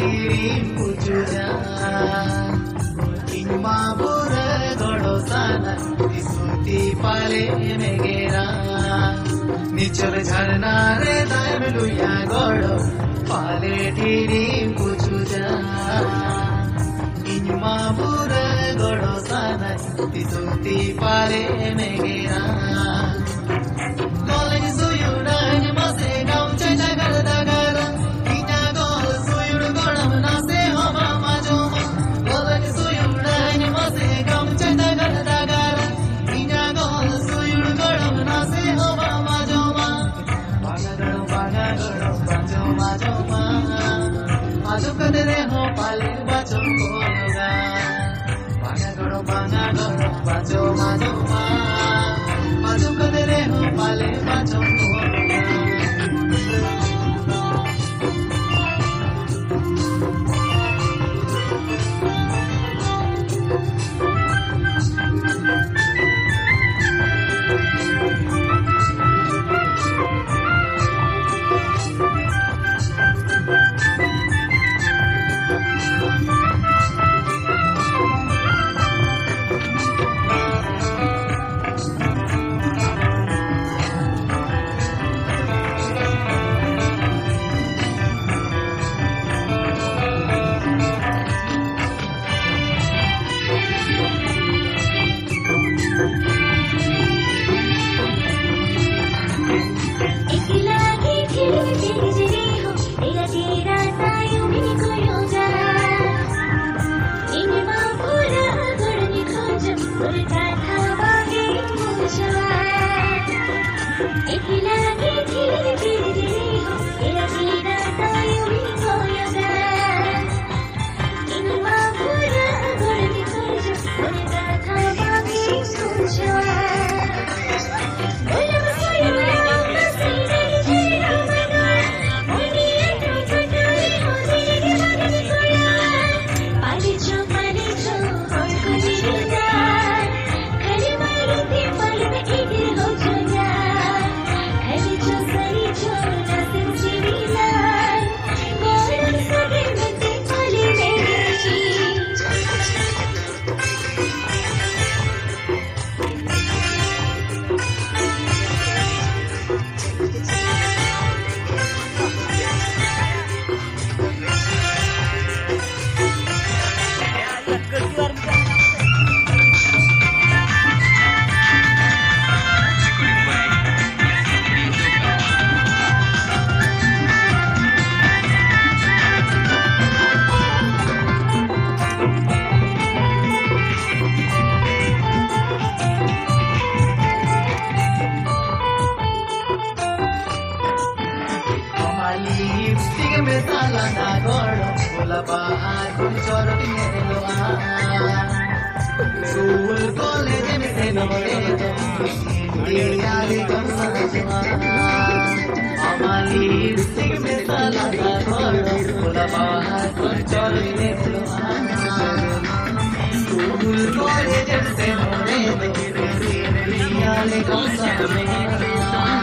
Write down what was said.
tirim pujuja Inma bura godo sana Isuti pale megera Nichol jharna re daim luya godo Pale tirim pujuja Inma bura godo sana Isuti pale megera Calling suyuda mase gaun chana garda gara Ina gol suyuda godam na se homa majoma Calling suyuda mase gaun chana garda gara Ina gol suyuda godam na se homa majoma Baga gado majoma joma Ajo kadere ho pale bacho koyoga Baga gado majoma joma Ajo kadere ho pale bacho koyoga Lipstick में साला ना गोड़ो बोला बाहर कुछ और किन्हें लो school college में से नोरे ये याद कम समझवा हमारी लिपस्टिक में साला ना गोड़ो बोला बाहर कुछ और किन्हें लो स्कूल कॉलेज में से नोरे ये याद कम समझवा